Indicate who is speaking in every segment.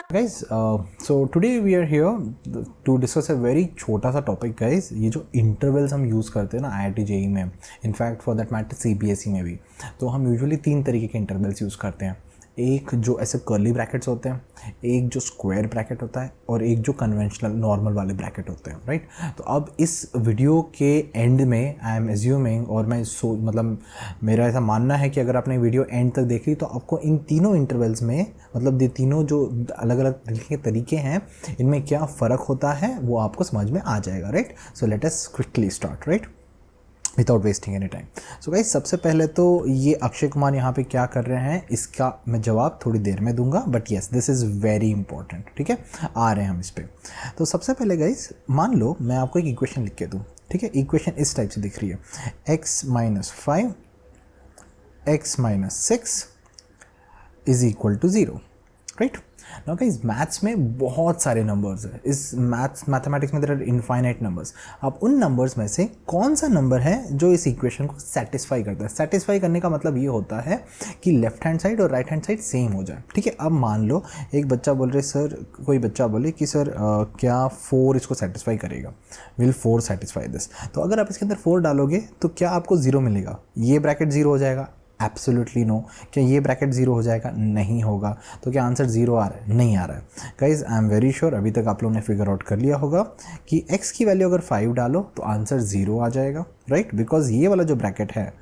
Speaker 1: Guys so today we are here to discuss a very छोटा सा topic guys. ये जो इंटरवल्स हम यूज़ करते हैं ना IIT JEE में, in fact for that matter CBSE में भी, तो हम यूजुअली 3 तरीके के इंटरवल्स यूज़ करते हैं। एक जो ऐसे कर्ली ब्रैकेट्स होते हैं, एक जो स्क्वायर ब्रैकेट होता है, और एक जो कन्वेंशनल नॉर्मल वाले ब्रैकेट होते हैं, राइट। तो अब इस वीडियो के एंड में आई एम एज्यूमिंग, और मैं मतलब मेरा ऐसा मानना है कि अगर आपने वीडियो एंड तक देख ली तो आपको इन तीनों इंटरवल्स में, मतलब ये तीनों जो अलग अलग तरीके हैं, इनमें क्या फ़र्क होता है वो आपको समझ में आ जाएगा, right. So let us quickly start, right, without wasting any time. So guys, सबसे पहले तो ये अक्षय कुमार यहाँ पे क्या कर रहे हैं इसका मैं जवाब थोड़ी देर में दूंगा, but yes this is very important, ठीक है। आ रहे हैं हम इस पर। तो सबसे पहले गाइस, मान लो मैं आपको एक इक्वेशन लिख के दूँ, ठीक है। इक्वेशन इस टाइप से दिख रही है, x-5 x-6 is equal to 0, right. Now guys, maths में बहुत सारे नंबर्स हैं। इस मैथमेटिक्स में देयर आर इनफाइनाइट नंबर्स। अब उन नंबर्स में से कौन सा नंबर है जो इस इक्वेशन को सेटिस्फाई करता है। सेटिस्फाई करने का मतलब ये होता है कि लेफ्ट हैंड साइड और राइट हैंड साइड सेम हो जाए, ठीक है। अब मान लो एक बच्चा बोल रहे सर, कोई बच्चा बोले कि सर क्या 4 इसको सेटिस्फाई करेगा, विल 4 सेटिस्फाई दिस। तो अगर आप इसके अंदर 4 डालोगे तो क्या आपको 0 मिलेगा? ये ब्रैकेट 0 हो जाएगा? Absolutely no. क्या ये ब्रैकेट 0 हो जाएगा? नहीं होगा। तो क्या आंसर 0 आ रहा है? नहीं आ रहा है। Guys, I am very sure अभी तक आप लोगों ने फिगर आउट कर लिया होगा कि x की वैल्यू अगर 5 डालो तो आंसर 0 आ जाएगा, राइट, बिकॉज ये वाला जो ब्रैकेट है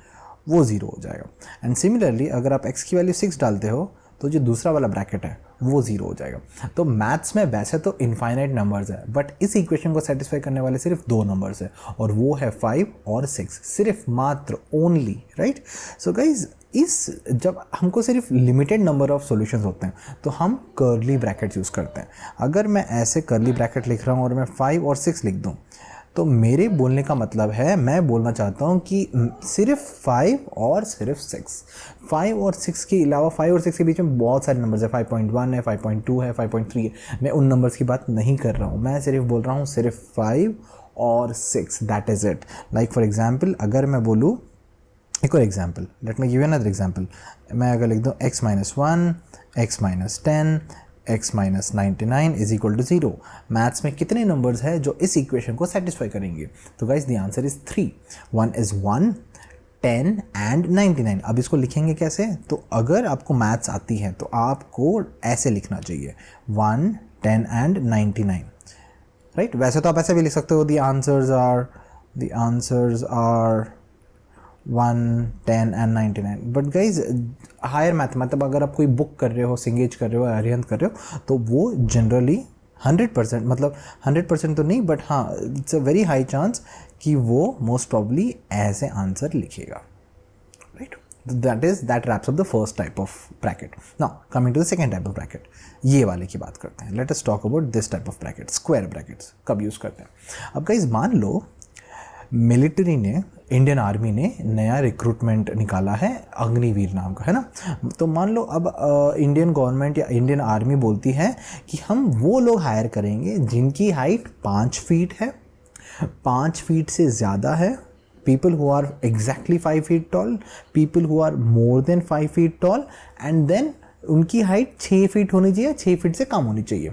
Speaker 1: वो 0 हो जाएगा। एंड सिमिलरली अगर आप x की वैल्यू 6 डालते हो तो जो दूसरा वाला ब्रैकेट है वो 0 हो जाएगा। तो मैथ्स में वैसे तो इनफाइनाइट नंबर्स है, बट इस इक्वेशन को सेटिस्फाई करने वाले सिर्फ 2 नंबर्स है, और वो है 5 और 6, सिर्फ मात्र ओनली, राइट। सो गाइज, जब हमको सिर्फ लिमिटेड नंबर ऑफ सॉल्यूशंस होते हैं तो हम कर्ली ब्रैकेट्स यूज़ करते हैं। अगर मैं ऐसे कर्ली ब्रैकेट लिख रहा हूँ और मैं 5 और 6 लिख दूँ, तो मेरे बोलने का मतलब है, मैं बोलना चाहता हूँ कि सिर्फ 5 और सिर्फ 6, 5 और 6 के अलावा 5 और 6 के बीच में बहुत सारे नंबर्स है, 5.1 है, 5.2 है, 5.3 है। मैं उन नंबर्स की बात नहीं कर रहा हूँ, मैं सिर्फ बोल रहा हूँ सिर्फ 5 और 6, that is it. Like for example, अगर मैं बोलूँ एक और example, let me give another example. मैं अगर लिख दूँ x-1 x-10 x-99 is equal to 0, maths में कितने नंबर्स हैं जो इस इक्वेशन को सेटिस्फाई करेंगे? तो guys the answer is 3। 1 is 1, 10 and 99। अब इसको लिखेंगे कैसे? तो अगर आपको मैथ्स आती है तो आपको ऐसे लिखना चाहिए, 1, 10 एंड 99, राइट। वैसे तो आप ऐसे भी लिख सकते हो, the answers are 1, 10 and 99। But guys, higher math, मतलब अगर आप कोई बुक कर रहे हो, सिंगेज कर रहे हो, अरिहंत कर रहे हो, तो वो जनरली 100%, मतलब 100% तो नहीं, बट हाँ, it's a very high chance कि वो मोस्ट प्रॉब्ली ऐसे आंसर लिखेगा, right. That wraps up the first type of bracket. Now coming to the second type of bracket, ये वाले की बात करते हैं। Let us talk about this type of bracket, square brackets कब यूज़ करते हैं। अब गाइज, मान लो मिलिट्री ने, इंडियन आर्मी ने नया रिक्रूटमेंट निकाला है, अग्निवीर नाम का, है ना। तो मान लो अब इंडियन गवर्नमेंट या इंडियन आर्मी बोलती है कि हम वो लोग हायर करेंगे जिनकी हाइट 5 फीट है, 5 फीट से ज़्यादा है, people who are exactly 5 feet tall, people who are more than 5 feet tall, and then उनकी हाइट 6 फीट होनी चाहिए, 6 फीट से कम होनी चाहिए।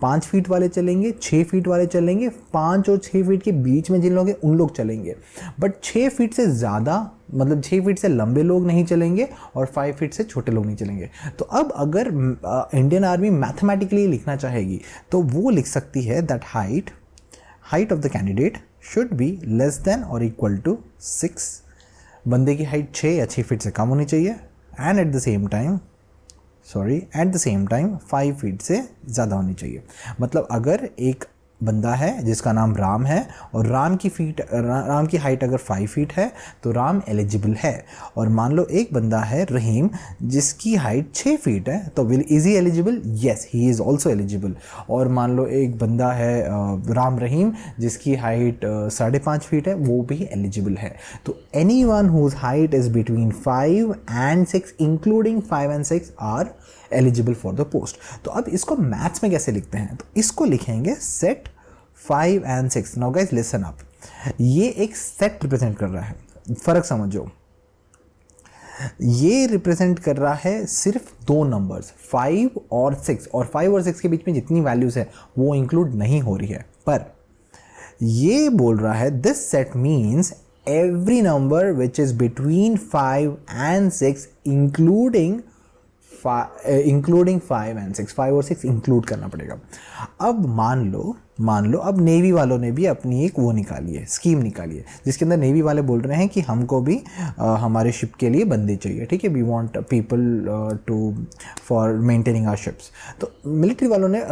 Speaker 1: 5 फीट वाले चलेंगे, 6 फीट वाले चलेंगे, 5 और 6 फीट के बीच में जिन लोग हैं उन लोग चलेंगे, बट 6 फीट से ज़्यादा, मतलब 6 फीट से लंबे लोग नहीं चलेंगे और 5 फीट से छोटे लोग नहीं चलेंगे। तो अब अगर इंडियन आर्मी मैथमेटिकली लिखना चाहेगी तो वो लिख सकती है that height of the candidate should be less than और इक्वल टू 6। बंदे की हाइट 6 या 6 फीट से कम होनी चाहिए, and at the same time 5 feet से ज़्यादा होनी चाहिए। मतलब अगर एक बंदा है जिसका नाम राम है, और राम की हाइट अगर 5 फीट है तो राम एलिजिबल है। और मान लो एक बंदा है रहीम जिसकी हाइट 6 फीट है, तो is he eligible? Yes, he is also eligible. और मान लो एक बंदा है राम रहीम जिसकी हाइट 5.5 फीट है, वो भी एलिजिबल है। तो anyone whose height is between 5 and 6, including 5 and 6 are eligible for the post. तो अब इसको मैथ्स में कैसे लिखते हैं? तो इसको लिखेंगे set 5 and 6। Now guys listen up, ये एक सेट रिप्रेजेंट कर रहा है, फर्क समझो। ये रिप्रेजेंट कर रहा है सिर्फ दो नंबर्स 5 और 6, और 5 और 6 के बीच में जितनी वैल्यूज है वो इंक्लूड नहीं हो रही है। पर ये बोल रहा है this set means every number which is between 5 and 6 including 5 and 6, 5 और 6 इंक्लूड करना पड़ेगा। अब मान लो अब नेवी वालों ने भी अपनी एक वो निकाली है, स्कीम निकाली है, जिसके अंदर नेवी वाले बोल रहे हैं कि हमको भी हमारे शिप के लिए बंदे चाहिए, ठीक है, we want people to for maintaining our ships. तो मिलिट्री वालों ने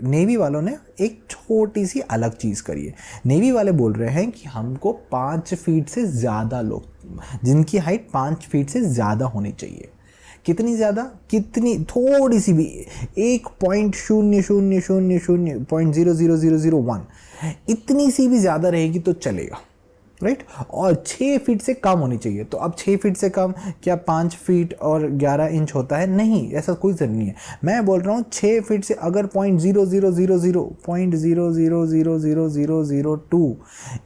Speaker 1: नेवी वालों ने एक छोटी सी अलग चीज़ करी है। नेवी वाले बोल रहे हैं कि हमको 5 फीट से ज़्यादा लोग जिनकी हाइट 5 फीट से ज़्यादा होनी चाहिए। कितनी ज़्यादा, कितनी, थोड़ी सी भी, 1.0000.00001 इतनी सी भी ज़्यादा रहेगी तो चलेगा, राइट। और 6 फीट से कम होनी चाहिए। तो अब 6 फीट से कम क्या 5 फीट और 11 इंच होता है? नहीं, ऐसा कोई ज़रूरी नहीं है। मैं बोल रहा हूँ 6 फीट से अगर 0.00000.0000002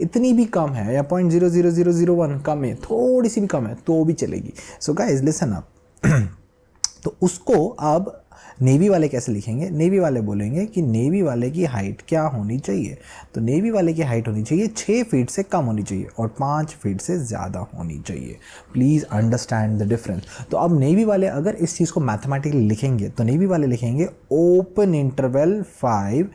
Speaker 1: इतनी भी कम है, या 0.00001 कम है, थोड़ी सी भी कम है, तो भी चलेगी। So guys listen up. तो उसको अब नेवी वाले कैसे लिखेंगे? नेवी वाले बोलेंगे कि नेवी वाले की हाइट क्या होनी चाहिए? तो नेवी वाले की हाइट होनी चाहिए 6 फीट से कम होनी चाहिए और 5 फीट से ज़्यादा होनी चाहिए। Please understand the difference. तो अब नेवी वाले अगर इस चीज़ को मैथमेटिकली लिखेंगे तो नेवी वाले लिखेंगे open interval 5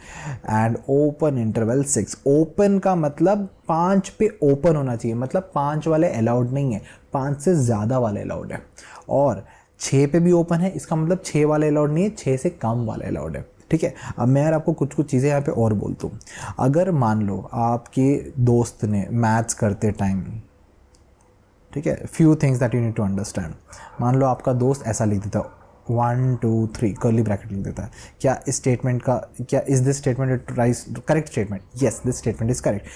Speaker 1: and open interval 6। Open का मतलब 5 पे ओपन होना चाहिए, मतलब 5 वाले अलाउड नहीं है, 5 से ज़्यादा वाले अलाउड है। और 6 पे भी ओपन है, इसका मतलब 6 वाले अलाउड नहीं है, 6 से कम वाले अलाउड है, ठीक है। अब मैं यार आपको कुछ चीज़ें यहाँ पे और बोलता हूँ। अगर मान लो आपके दोस्त ने मैथ्स करते टाइम, ठीक है, few things that you need to understand. मान लो आपका दोस्त ऐसा लिख देता 1 2 3 कर्ली ब्रैकेट लिख देता है, क्या इस स्टेटमेंट का, क्या is this statement correct statement? Yes, this statement is correct.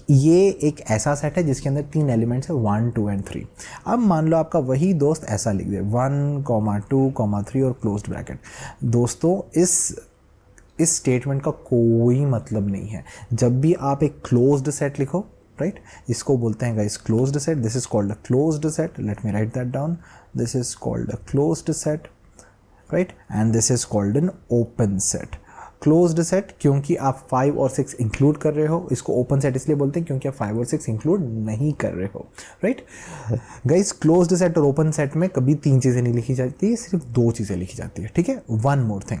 Speaker 1: ये एक ऐसा सेट है जिसके अंदर 3 एलिमेंट्स है 1 2 एंड 3। अब मान लो आपका वही दोस्त ऐसा लिख दे 1 2 3 और क्लोज्ड ब्रैकेट। दोस्तों इस स्टेटमेंट का कोई मतलब नहीं है। जब भी आप एक क्लोज्ड सेट लिखो, राइट, इसको बोलते हैं guys closed set. This is called a closed set. Let me right that down. This is called a closed set, right, and this is called an open set. Closed set क्योंकि आप 5 और 6 include कर रहे हो, इसको open set इसलिए बोलते हैं क्योंकि आप 5 और 6 इंक्लूड नहीं कर रहे हो, राइट। गाइस क्लोज्ड सेट और ओपन सेट में कभी 3 चीज़ें नहीं लिखी जाती है, सिर्फ 2 चीज़ें लिखी जाती है, ठीक है। वन मोर थिंग,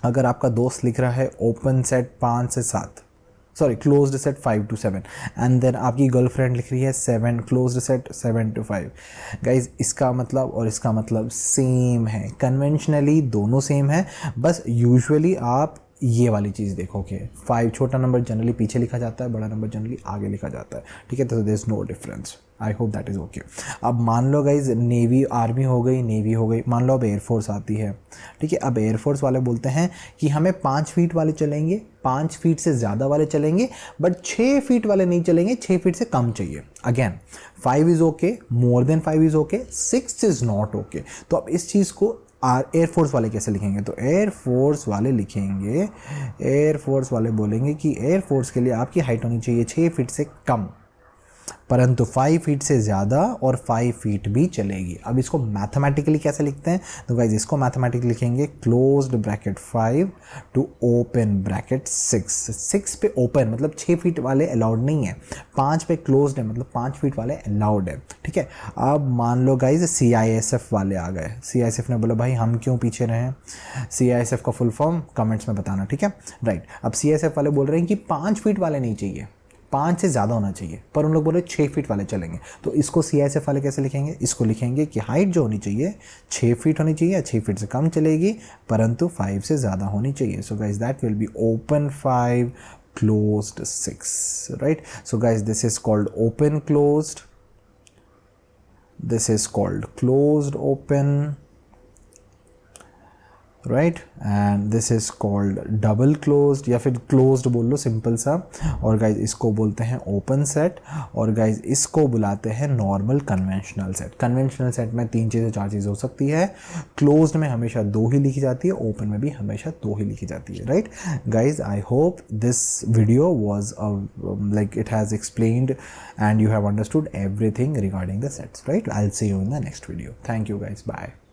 Speaker 1: अगर आपका दोस्त लिख रहा है ओपन सेट 5 से 7, sorry closed set 5 to 7, and then आपकी गर्लफ्रेंड लिख रही है 7 क्लोज्ड सेट 7 to 5। गाइज इसका मतलब और इसका मतलब सेम है, कन्वेंशनली दोनों सेम है, बस यूजुअली आप ये वाली चीज़ देखोगे 5 छोटा नंबर जनरली पीछे लिखा जाता है, बड़ा नंबर जनरली आगे लिखा जाता है, ठीक है। तो there is no difference. I hope that is okay. अब मान लो गाइज नेवी आर्मी हो गई, नेवी हो गई, मान लो अब एयरफोर्स आती है, ठीक है। अब एयरफोर्स वाले बोलते हैं कि हमें 5 फीट वाले चलेंगे, 5 फीट से ज़्यादा वाले चलेंगे, बट 6 फीट वाले नहीं चलेंगे, 6 फीट से कम चाहिए। Again 5 is okay, more than 5 is okay, 6 is not okay. तो अब इस चीज़ को एयरफोर्स वाले कैसे लिखेंगे? तो एयरफोर्स वाले लिखेंगे, एयरफोर्स वाले बोलेंगे कि एयरफोर्स के लिए आपकी हाइट होनी चाहिए 6 फीट से कम, परंतु 5 फीट से ज़्यादा और 5 फीट भी चलेगी। अब इसको मैथमेटिकली कैसे लिखते हैं? तो गाइज इसको मैथमेटिकली लिखेंगे closed bracket 5 to open bracket 6। 6 पे ओपन मतलब 6 फीट वाले अलाउड नहीं है, 5 पे क्लोज्ड है मतलब 5 फीट वाले अलाउड है, ठीक है। अब मान लो गाइज CISF वाले आ गए, CISF ने बोला भाई हम क्यों पीछे रहें। CISF का फुल फॉर्म कमेंट्स में बताना, ठीक है, राइट। अब CISF वाले बोल रहे हैं कि 5 फीट वाले नहीं चाहिए, 5 से ज़्यादा होना चाहिए, पर उन लोग बोले 6 फीट वाले चलेंगे। तो इसको CISF वाले कैसे लिखेंगे? इसको लिखेंगे कि हाइट जो होनी चाहिए 6 फीट होनी चाहिए, 6 फीट से कम चलेगी, परंतु 5 से ज़्यादा होनी चाहिए। So guys that will be open 5 closed 6, right. So guys this is called open closed, this is called closed open, right, and this is called double closed या फिर क्लोज्ड बोल लो सिंपल सा। और गाइज इसको बोलते हैं ओपन सेट, और guys इसको बुलाते हैं normal conventional set. Conventional set में 3 चीज़ें 4 चीज़ें हो सकती है, क्लोज्ड में हमेशा 2 ही लिखी जाती है, ओपन में भी हमेशा 2 ही लिखी जाती है, right guys. I hope this video was like it has explained and you have understood everything regarding the sets, right? I'll see you in the next video. Thank you guys, bye.